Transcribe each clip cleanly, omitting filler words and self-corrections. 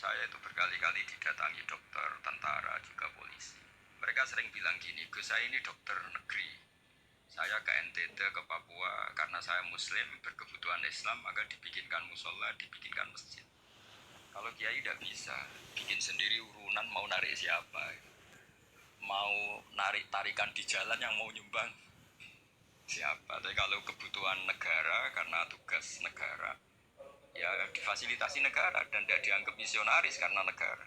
saya itu berkali-kali didatangi dokter, tentara, juga polisi. Mereka sering bilang gini, Gus saya ini dokter negeri. Saya ke NTT, ke Papua, karena saya muslim, berkebutuhan Islam, maka dibikinkan musola, dibikinkan masjid. Kalau kiai tidak bisa, bikin sendiri urunan mau narik siapa. Mau narik tarikan di jalan yang mau nyumbang siapa. Tapi kalau kebutuhan negara, karena tugas negara, ya difasilitasi negara dan tidak dianggap misionaris karena negara.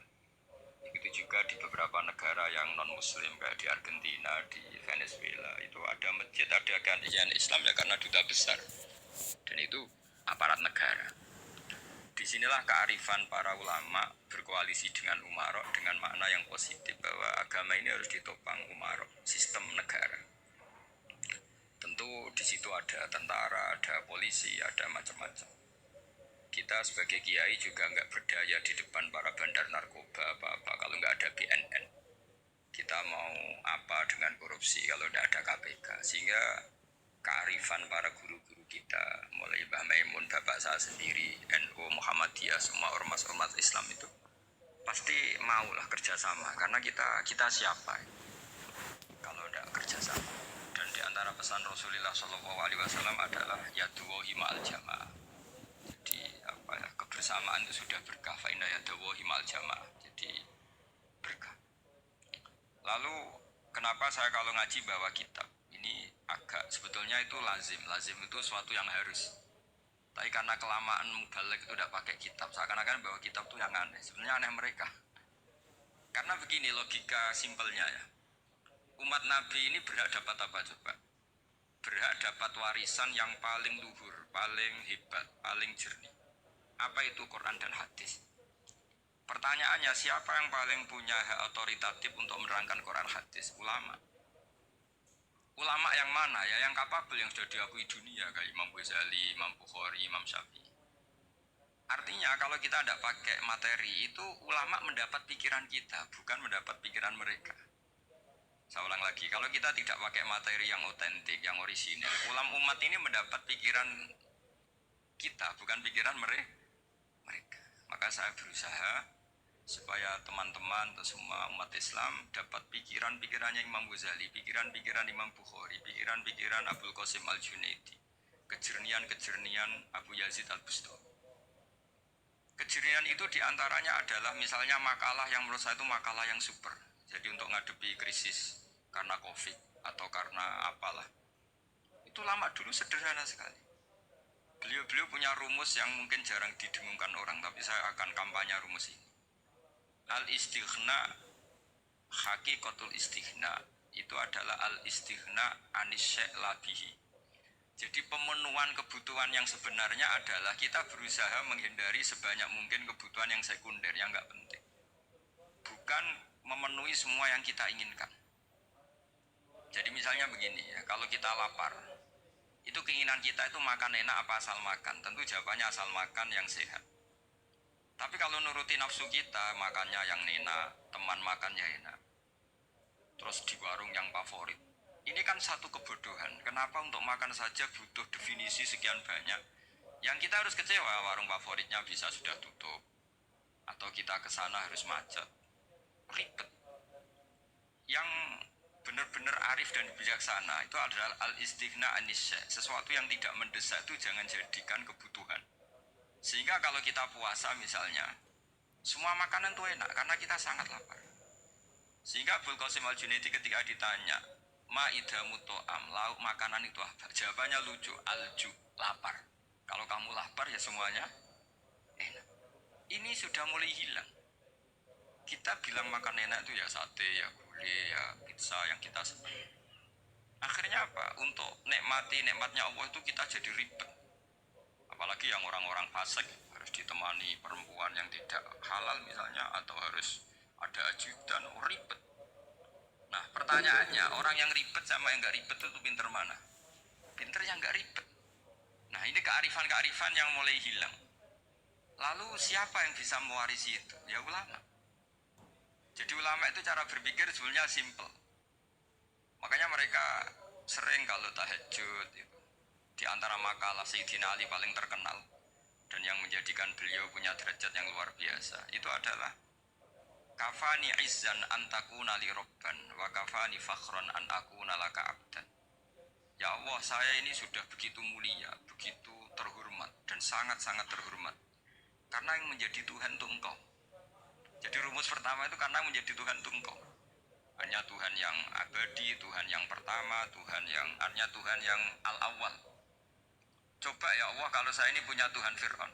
Begitu juga di beberapa negara yang non muslim kayak di Argentina, di Venezuela itu ada masjid, ada kajian Islam ya karena duta besar dan itu aparat negara. Disinilah kearifan para ulama berkoalisi dengan umarok dengan makna yang positif bahwa agama ini harus ditopang umarok, sistem negara. Tentu di situ ada tentara, ada polisi, ada macam-macam. Kita sebagai kiai juga nggak berdaya di depan para bandar narkoba apa-apa kalau nggak ada BNN. Kita mau apa dengan korupsi kalau tidak ada KPK. Sehingga kearifan para guru-guru kita, mulai Mbah Maimun, bapak saya sendiri, NU, Muhammadiyah, semua ormas-ormas Islam itu pasti maulah kerjasama karena kita siapa kalau tidak kerjasama. Dan di antara pesan Rasulullah SAW adalah yaduwahi ma'al jamaah. Jadi kebersamaan itu sudah berkah. Fa inna yaduwahi ma'al jamaah. Jadi berkah. Lalu kenapa saya kalau ngaji bawa kitab? Ini agak sebetulnya itu lazim. Lazim itu suatu yang harus. Tapi karena kelamaan mubalik itu tidak pakai kitab, seakan-akan bawa kitab itu yang aneh. Sebenarnya aneh mereka. Karena begini logika simpelnya ya. Umat Nabi ini berhak dapat apa coba? Berhak dapat warisan yang paling luhur, paling hebat, paling jernih. Apa itu Quran dan hadis? Pertanyaannya, siapa yang paling punya hak otoritatif untuk menerangkan Quran hadis? Ulama. Ulama yang mana ya? Yang kapabel, yang sudah diakui dunia kayak Imam Ghazali, Imam Bukhari, Imam Syafi'i. Artinya kalau kita tidak pakai materi itu ulama mendapat pikiran kita, bukan mendapat pikiran mereka. Saya ulang lagi, kalau kita tidak pakai materi yang otentik, yang orisinil, ulama umat ini mendapat pikiran kita, bukan pikiran mereka. Maka saya berusaha supaya teman-teman atau semua umat Islam dapat pikiran-pikirannya Imam Ghazali, pikiran-pikiran Imam Bukhari, pikiran-pikiran Abdul Qasim Al-Junaidi, kejernian-kejernian Abu Yazid Al-Bustami. Kejernian itu diantaranya adalah misalnya makalah yang menurut saya itu makalah yang super. Jadi untuk ngadepi krisis karena COVID atau karena apalah. Itu lama dulu sederhana sekali. Beliau-beliau punya rumus yang mungkin jarang didengungkan orang, tapi saya akan kampanye rumus ini. Al-istighna, hakikatul istighna, itu adalah al-istighna anis-syai' labihi. Jadi pemenuhan kebutuhan yang sebenarnya adalah kita berusaha menghindari sebanyak mungkin kebutuhan yang sekunder, yang nggak penting. Bukan memenuhi semua yang kita inginkan. Jadi misalnya begini ya, kalau kita lapar, itu keinginan kita itu makan enak apa asal makan? Tentu jawabannya asal makan yang sehat. Tapi kalau nuruti nafsu kita, makannya yang enak, teman makannya enak. Terus di warung yang favorit. Ini kan satu kebodohan. Kenapa untuk makan saja butuh definisi sekian banyak? Yang kita harus kecewa, warung favoritnya bisa sudah tutup. Atau kita ke sana harus macet. Ribet. Yang benar-benar arif dan bijaksana itu adalah al-istighna anisya. Sesuatu yang tidak mendesak itu jangan jadikan kebutuhan. Sehingga kalau kita puasa misalnya, semua makanan itu enak karena kita sangat lapar. Sehingga Abdul Qasim Al-Junaidi ketika ditanya, ma'idamu to'am, lauk makanan itu apa? Jawabannya lucu, alju, lapar. Kalau kamu lapar ya semuanya enak. Ini sudah mulai hilang. Kita bilang makan enak itu ya sate, ya gulai, ya pizza yang kita senang. Akhirnya apa? Untuk nikmatnya Allah itu kita jadi ribet. Apalagi yang orang-orang fasik harus ditemani perempuan yang tidak halal misalnya, atau harus ada ajudan, ribet. Nah pertanyaannya, orang yang ribet sama yang gak ribet itu pinter mana? Pinter yang gak ribet. Nah ini kearifan-kearifan yang mulai hilang. Lalu siapa yang bisa mewarisi itu? Ya ulama. Jadi ulama itu cara berpikir sebenarnya simple. Makanya mereka sering kalau tahajud itu, di antara makalah Sayyidina Ali paling terkenal, dan yang menjadikan beliau punya derajat yang luar biasa itu adalah kafani izzan antakuna li robban wa kafani fakhron an akuna laka abdan. Ya Allah, saya ini sudah begitu mulia, begitu terhormat dan sangat-sangat terhormat karena yang menjadi Tuhan itu Engkau. Jadi rumus pertama itu karena menjadi Tuhan itu Engkau. Hanya Tuhan yang abadi, Tuhan yang pertama, hanya Tuhan yang al-awwal. Coba ya Allah, kalau saya ini punya Tuhan Fir'aun,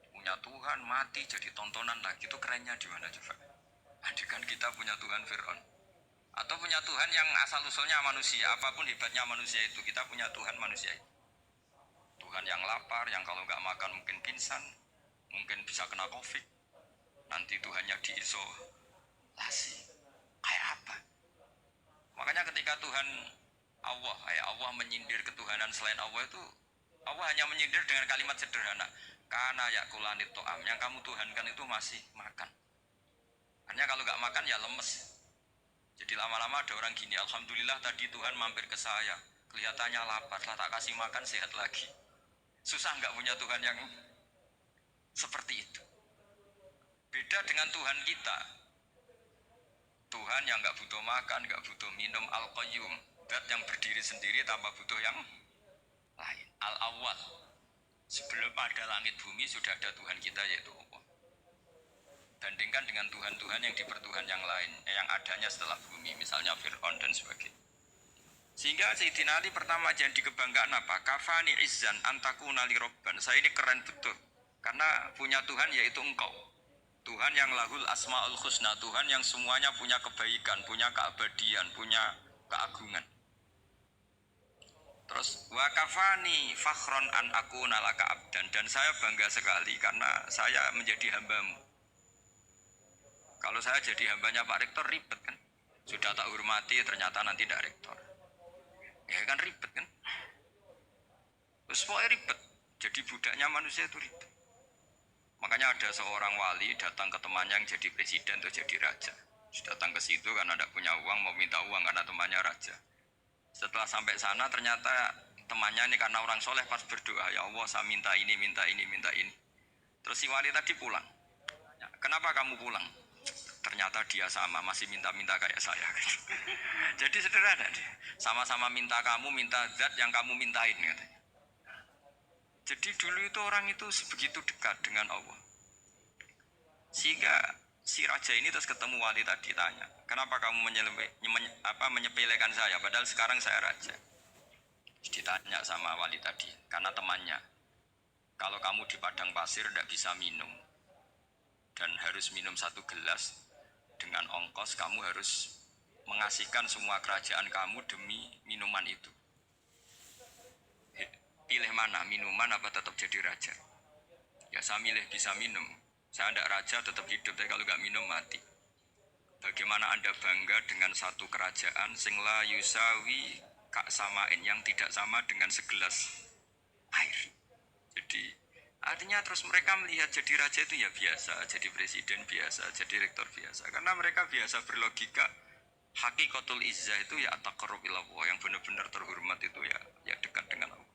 punya Tuhan mati jadi tontonan lagi, itu kerennya di mana coba? Andaikan kita punya Tuhan Fir'aun, atau punya Tuhan yang asal usulnya manusia, apapun hebatnya manusia itu, kita punya Tuhan manusia itu. Tuhan yang lapar, yang kalau nggak makan mungkin pingsan, mungkin bisa kena COVID, nanti Tuhannya diisolasi. Kayak apa? Makanya ketika Tuhan Allah menyindir ketuhanan selain Allah itu, Allah hanya menyindir dengan kalimat sederhana, karena yakulanit to'am, yang kamu tuhankan itu masih makan. Hanya kalau nggak makan ya lemes. Jadi lama-lama ada orang gini, alhamdulillah tadi Tuhan mampir ke saya, kelihatannya lapar, setelah tak kasih makan sehat lagi. Susah nggak punya Tuhan yang seperti itu. Beda dengan Tuhan kita. Tuhan yang nggak butuh makan, nggak butuh minum, al-qayyum, zat yang berdiri sendiri tanpa butuh yang lain, al-awwal. Sebelum ada langit bumi sudah ada Tuhan kita yaitu Allah. Bandingkan dengan Tuhan-Tuhan yang dipertuhan yang lain, yang adanya setelah bumi, misalnya Fir'aun dan sebagainya. Sehingga Sayyidina Ali pertama jadi kebanggaan apa? Kafani izzan antakuna li robban. Saya ini keren betul, karena punya Tuhan yaitu Engkau. Tuhan yang lahul asma'ul husna, Tuhan yang semuanya punya kebaikan, punya keabadian, punya keagungan. Terus wa kafani fakhron an akuna laka abdan, dan saya bangga sekali karena saya menjadi hambamu. Kalau saya jadi hambanya Pak Rektor ribet kan. Sudah tak hormati ternyata nanti tidak rektor. Ya kan ribet kan. Terus pokoknya ribet. Jadi budaknya manusia itu ribet. Makanya ada seorang wali datang ke temannya yang jadi presiden atau jadi raja. Datang ke situ karena tidak punya uang, mau minta uang karena temannya raja. Setelah sampai sana ternyata temannya ini karena orang soleh pas berdoa, ya Allah saya minta ini, minta ini, minta ini. Terus si wali tadi pulang. Ya, kenapa kamu pulang? Ternyata dia sama, masih minta-minta kayak saya. Jadi sederhana dia. Sama-sama minta kamu, minta zat yang kamu mintain katanya. Jadi dulu itu orang itu sebegitu dekat dengan Allah. Sehingga si raja ini terus ketemu wali tadi tanya, kenapa kamu menyepelekan saya padahal sekarang saya raja? Terus ditanya sama wali tadi, karena temannya, kalau kamu di padang pasir tidak bisa minum dan harus minum 1 gelas, dengan ongkos kamu harus mengasihkan semua kerajaan kamu demi minuman itu. Pilih mana, minuman apa tetap jadi raja? Ya saya milih bisa minum. Saya tidak raja tetap hidup, tapi kalau nggak minum mati. Bagaimana Anda bangga dengan satu kerajaan sing la yusawi kak samain, yang tidak sama dengan segelas air. Jadi artinya terus mereka melihat jadi raja itu ya biasa, jadi presiden biasa, jadi rektor biasa. Karena mereka biasa berlogika, hakikatul izzah itu ya taqarrub ilallah, yang benar-benar terhormat itu ya dekat dengan Allah.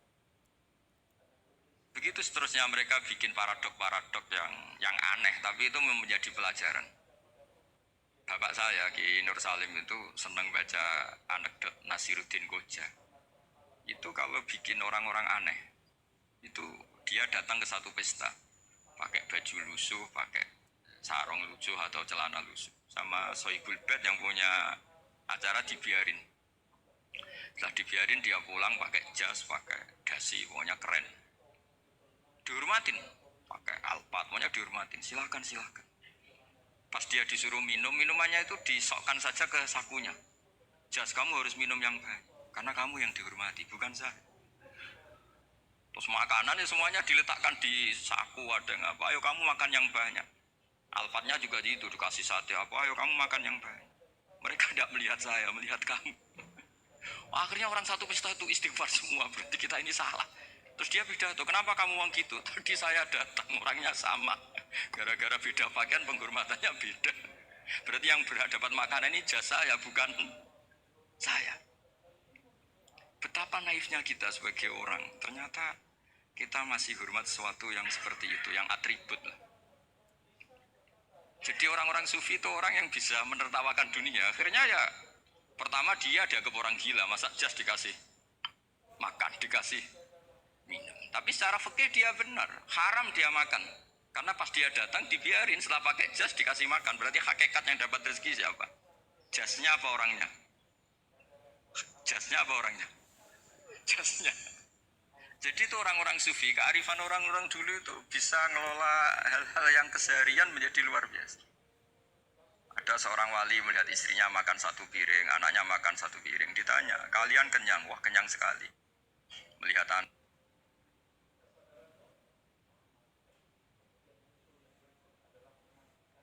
Begitu seterusnya mereka bikin paradok-paradok yang aneh, tapi itu menjadi pelajaran. Bapak saya Ki Nur Salim itu senang baca anekdot Nasiruddin Koja. Itu kalau bikin orang-orang aneh, itu dia datang ke satu pesta, pakai baju lusuh, pakai sarung lusuh atau celana lusuh, sama Sohibul Bed yang punya acara dibiarin. Setelah dibiarin dia pulang pakai jas, pakai dasi, pokoknya keren. Dihormatin, pakai alpat, pokoknya dihormatin, silakan. Pas dia disuruh minum, minumannya itu disokkan saja ke sakunya. Jas, kamu harus minum yang baik, karena kamu yang dihormati, bukan saya. Terus makanan ya semuanya diletakkan di saku, ada apa? Ayo kamu makan yang banyak. Alfatnya juga gitu, dikasih sate apa? Ayo kamu makan yang banyak. Mereka tidak melihat saya, melihat kamu. Akhirnya orang satu pesta itu istighfar semua, berarti kita ini salah. Terus dia pidato, kenapa kamu uang gitu? Tadi saya datang, orangnya sama. Gara-gara beda pakaian, penghormatannya beda. Berarti yang berhak dapat makanan ini jasa ya, bukan saya. Betapa naifnya kita sebagai orang. Ternyata kita masih hormat sesuatu yang seperti itu, yang atribut lah. Jadi orang-orang sufi itu orang yang bisa menertawakan dunia. Akhirnya ya, pertama dia dianggap orang gila, masa jas dikasih makan, dikasih minum. Tapi secara fikih dia benar, haram dia makan. Karena pas dia datang dibiarin, setelah pakai jas dikasih makan. Berarti hakikat yang dapat rezeki siapa? Jasnya apa orangnya? Jasnya apa orangnya? Jasnya. Jadi itu orang-orang sufi, kearifan orang-orang dulu itu bisa ngelola hal-hal yang keseharian menjadi luar biasa. Ada seorang wali melihat istrinya makan satu piring, anaknya makan satu piring. Ditanya, kalian kenyang? Wah, kenyang sekali. Melihat anak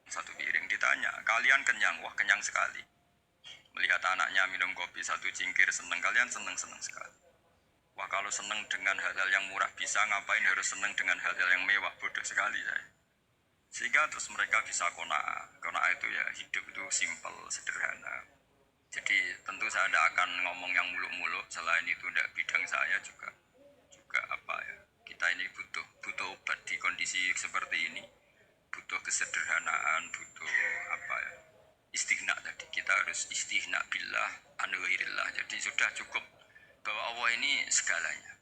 satu piring, ditanya, kalian kenyang? Wah, kenyang sekali. Melihat anaknya minum kopi satu cingkir, seneng. Kalian seneng-seneng sekali. Wah, kalau seneng dengan hal-hal yang murah bisa, ngapain harus seneng dengan hal-hal yang mewah? Bodoh sekali saya. Sehingga terus mereka bisa kona'ah. Kona'ah itu ya hidup itu simpel, sederhana. Jadi tentu saya tidak akan ngomong yang muluk-muluk, selain itu tidak bidang saya juga apa ya, kita ini butuh obat di kondisi seperti ini, butuh kesederhanaan, butuh apa ya, istighna. Tadi kita harus istighna billah an ghairillah. Jadi sudah cukup bahwa Allah ini segalanya.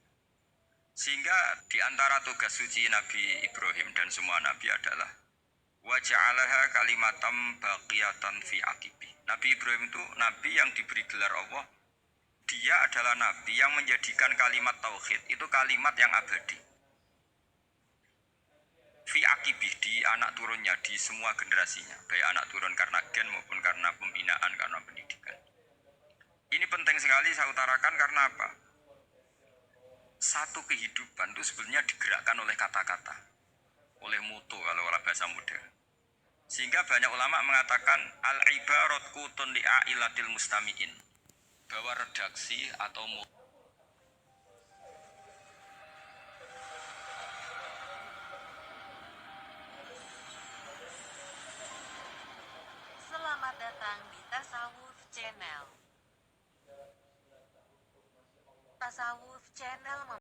Sehingga di antara tugas suci Nabi Ibrahim dan semua nabi adalah wa ja'alaha kalimatam baqiyatan fi aqibi. Nabi Ibrahim itu nabi yang diberi gelar Allah. Dia adalah nabi yang menjadikan kalimat tauhid itu kalimat yang abadi. Fi akibih, di anak turunnya, di semua generasinya, baik anak turun karena gen maupun karena pembinaan, karena pendidikan. Ini penting sekali saya utarakan karena apa? Satu kehidupan itu sebenarnya digerakkan oleh kata-kata, oleh mutu kalau oleh bahasa modern. Sehingga banyak ulama mengatakan al-ibarat kutun li'ailatil mustami'in, bahwa redaksi atau Selamat datang di Tasawuf Channel. Tasawuf Channel